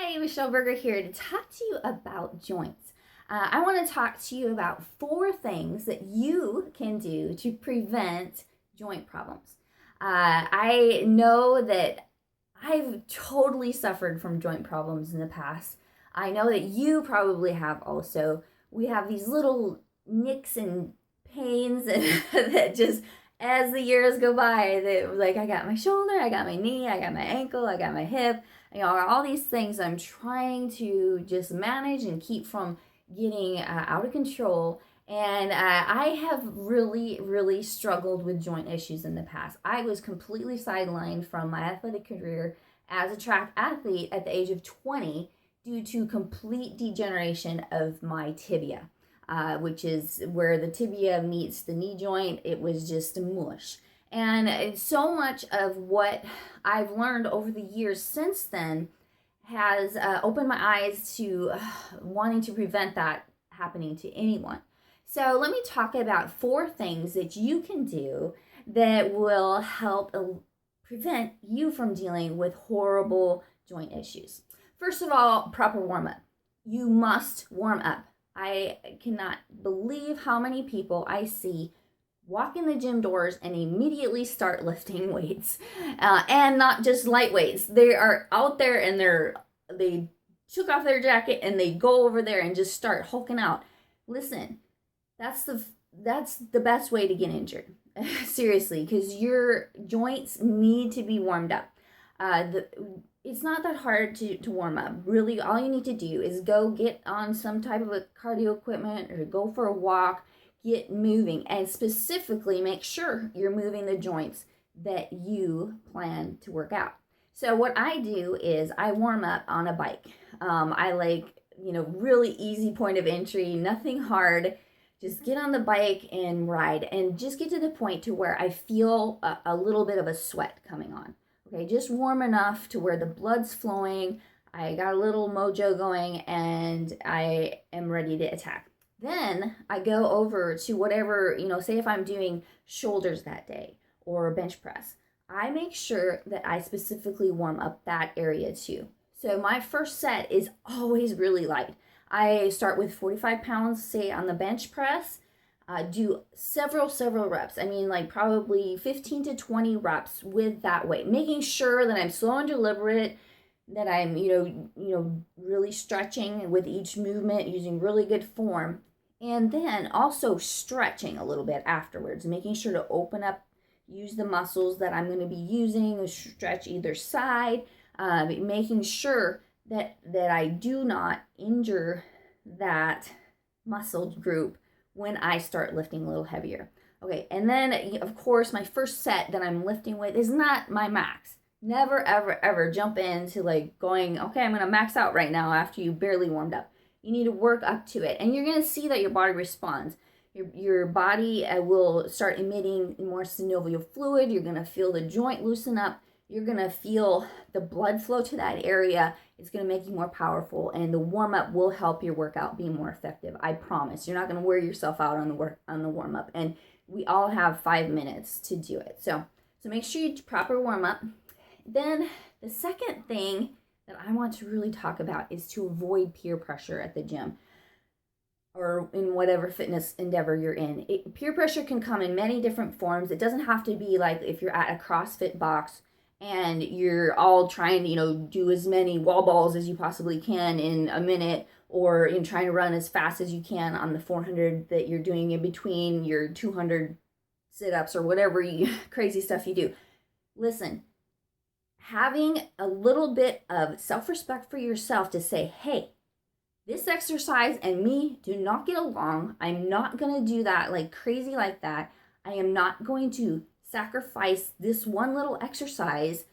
Hi, Michelle Berger here to talk to you about joints. I want to talk to you about 4 things that you can do to prevent joint problems. I know that I've totally suffered from joint problems in the past. I know that you probably have also. We have these little nicks and pains that just as the years go by, that like I got my shoulder, I got my knee, I got my ankle, I got my hip, all these things I'm trying to just manage and keep from getting out of control. And I have really, really struggled with joint issues in the past. I was completely sidelined from my athletic career as a track athlete at the age of 20 due to complete degeneration of my tibia. Which is where the tibia meets the knee joint. It was just mush. And so much of what I've learned over the years since then has opened my eyes to wanting to prevent that happening to anyone. So let me talk about 4 things that you can do that will help prevent you from dealing with horrible joint issues. First of all, proper warm up. You must warm up. I cannot believe how many people I see walk in the gym doors and immediately start lifting weights, and not just light weights. They are out there and they took off their jacket and they go over there and just start hulking out. Listen, that's the best way to get injured. Seriously, because your joints need to be warmed up. It's not that hard to warm up. Really, all you need to do is go get on some type of a cardio equipment or go for a walk, get moving, and specifically make sure you're moving the joints that you plan to work out. So what I do is I warm up on a bike. I like, really easy point of entry, nothing hard. Just get on the bike and ride and just get to the point to where I feel a little bit of a sweat coming on. Okay, just warm enough to where the blood's flowing, I got a little mojo going, and I am ready to attack. Then I go over to whatever, say if I'm doing shoulders that day or bench press, I make sure that I specifically warm up that area too. So my first set is always really light. I start with 45 pounds, say on the bench press. Do several reps. I mean, like probably 15 to 20 reps with that weight, making sure that I'm slow and deliberate, that I'm, really stretching with each movement, using really good form, and then also stretching a little bit afterwards, making sure to open up, use the muscles that I'm going to be using, stretch either side, making sure that I do not injure that muscle group when I start lifting a little heavier. Okay, and then of course my first set that I'm lifting with is not my max. Never, ever, ever jump into like going, okay, I'm gonna max out right now after you barely warmed up. You need to work up to it, and you're gonna see that your body responds. Your body will start emitting more synovial fluid. You're gonna feel the joint loosen up. You're gonna feel the blood flow to that area. It's gonna make you more powerful, and the warm up will help your workout be more effective. I promise. You're not gonna wear yourself out on the warm up, and we all have 5 minutes to do it. So make sure you proper warm up. Then the second thing that I want to really talk about is to avoid peer pressure at the gym or in whatever fitness endeavor you're in. Peer pressure can come in many different forms. It doesn't have to be like if you're at a CrossFit box and you're all trying to, do as many wall balls as you possibly can in a minute, or in trying to run as fast as you can on the 400 that you're doing in between your 200 sit-ups or whatever crazy stuff you do. Listen, having a little bit of self-respect for yourself to say, hey, this exercise and me do not get along. I'm not going to do that like crazy like that. I am not going to sacrifice this one little exercise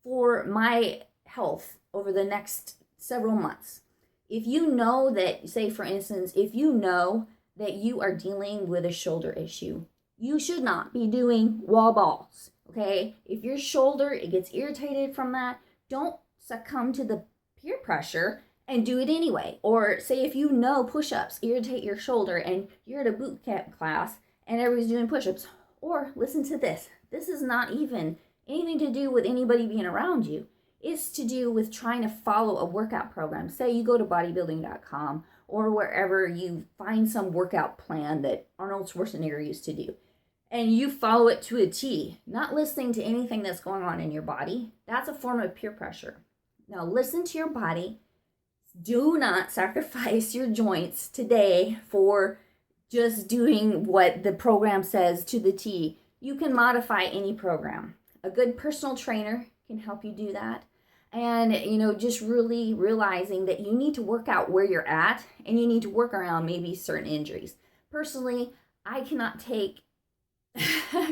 for my health over the next several months. If you know that, say for instance, if you know that you are dealing with a shoulder issue, you should not be doing wall balls, okay? If your shoulder, it gets irritated from that, don't succumb to the peer pressure and do it anyway. Or say if you know push-ups irritate your shoulder and you're at a boot camp class and everybody's doing push-ups, or listen to this. This is not even anything to do with anybody being around you. It's to do with trying to follow a workout program. Say you go to bodybuilding.com or wherever you find some workout plan that Arnold Schwarzenegger used to do, and you follow it to a T, not listening to anything that's going on in your body. That's a form of peer pressure. Now listen to your body. Do not sacrifice your joints today for just doing what the program says to the T. You can modify any program. A good personal trainer can help you do that. And, just really realizing that you need to work out where you're at and you need to work around maybe certain injuries. Personally, I cannot take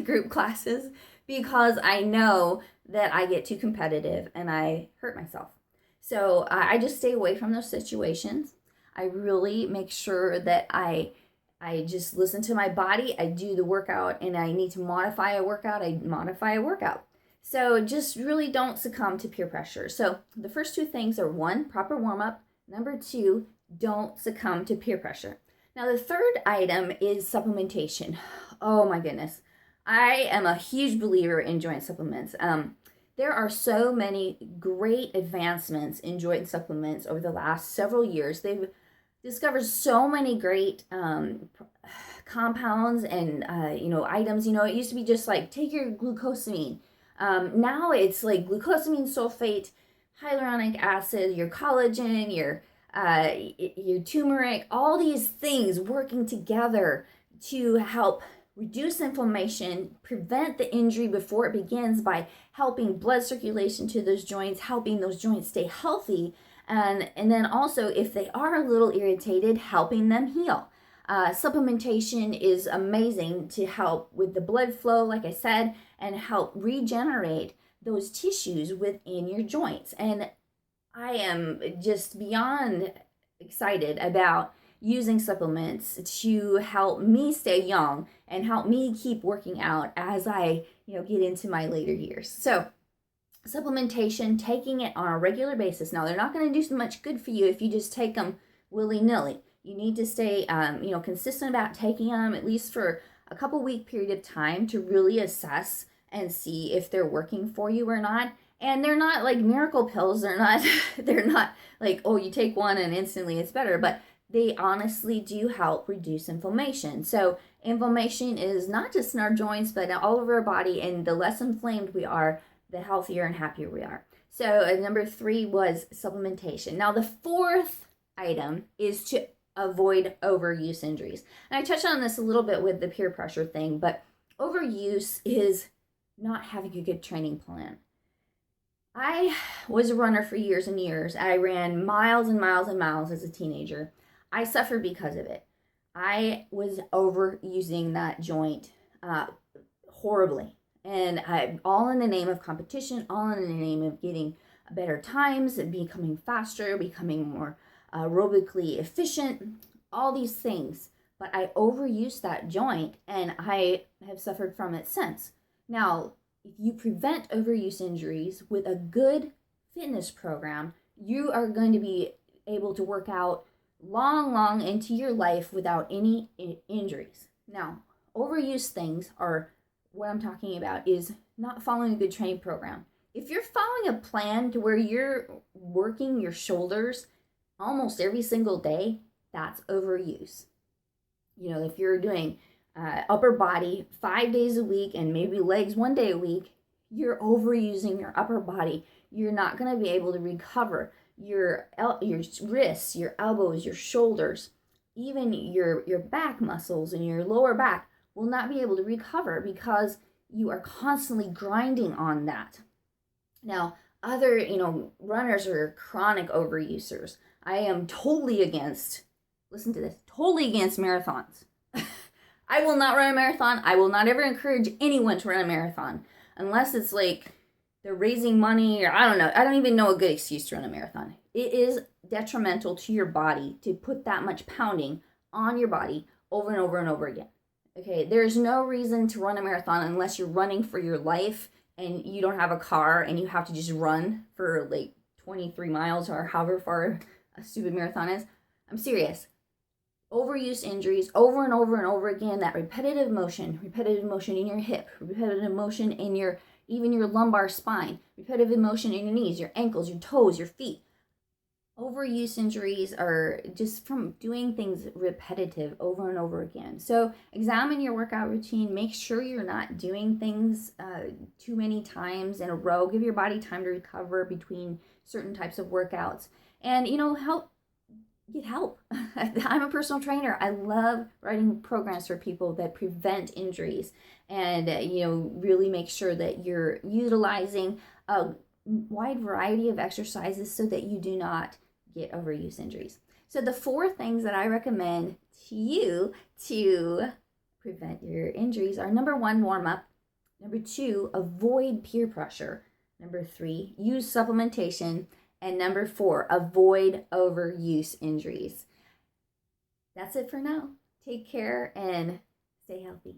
group classes because I know that I get too competitive and I hurt myself. So I just stay away from those situations. I really make sure that I just listen to my body. I do the workout, and I need to modify a workout. I modify a workout. So just really don't succumb to peer pressure. So the first two things are, 1, proper warm-up. Number 2, don't succumb to peer pressure. Now the third item is supplementation. Oh my goodness. I am a huge believer in joint supplements. There are so many great advancements in joint supplements over the last several years. They've discovered so many great compounds and items. It used to be just like, take your glucosamine. Now it's like glucosamine sulfate, hyaluronic acid, your collagen, your turmeric, all these things working together to help reduce inflammation, prevent the injury before it begins by helping blood circulation to those joints, helping those joints stay healthy, and then also, if they are a little irritated, helping them heal. Supplementation is amazing to help with the blood flow, like I said, and help regenerate those tissues within your joints. And I am just beyond excited about using supplements to help me stay young and help me keep working out as I, get into my later years. So supplementation, taking it on a regular basis. Now, they're not going to do so much good for you if you just take them willy-nilly. You need to stay, consistent about taking them at least for a couple week period of time to really assess and see if they're working for you or not. And they're not like miracle pills. They're not like, oh, you take one and instantly it's better, but they honestly do help reduce inflammation. So inflammation is not just in our joints, but all over our body. And the less inflamed we are, the healthier and happier we are. So number 3 was supplementation. Now the fourth item is to avoid overuse injuries. And I touched on this a little bit with the peer pressure thing, but overuse is not having a good training plan. I was a runner for years and years. I ran miles and miles and miles as a teenager. I suffered because of it. I was overusing that joint horribly. And all in the name of competition, all in the name of getting better times, becoming faster, becoming more aerobically efficient, all these things. But I overused that joint and I have suffered from it since. Now, if you prevent overuse injuries with a good fitness program, you are going to be able to work out long into your life without any injuries. Now, overuse things are what I'm talking about is not following a good training program. If you're following a plan to where you're working your shoulders almost every single day, that's overuse. If you're doing upper body 5 days a week and maybe legs 1 day a week, you're overusing your upper body. You're not going to be able to recover your wrists, your elbows, your shoulders, even your back muscles and your lower back will not be able to recover because you are constantly grinding on that. Now, other, runners are chronic overusers. I am totally against, listen to this, totally against marathons. I will not run a marathon. I will not ever encourage anyone to run a marathon unless it's like they're raising money or I don't know. I don't even know a good excuse to run a marathon. It is detrimental to your body to put that much pounding on your body over and over and over again. Okay, there's no reason to run a marathon unless you're running for your life and you don't have a car and you have to just run for like 23 miles or however far a stupid marathon is. I'm serious. Overuse injuries over and over and over again, that repetitive motion in your hip, repetitive motion in your even your lumbar spine, repetitive motion in your knees, your ankles, your toes, your feet. Overuse injuries are just from doing things repetitive over and over again. So examine your workout routine. Make sure you're not doing things too many times in a row. Give your body time to recover between certain types of workouts. And, get help. I'm a personal trainer. I love writing programs for people that prevent injuries and, really make sure that you're utilizing a wide variety of exercises so that you do not get overuse injuries. So the 4 things that I recommend to you to prevent your injuries are: number 1, warm up; number 2, avoid peer pressure; number 3, use supplementation; and number 4, avoid overuse injuries. That's it for now. Take care and stay healthy.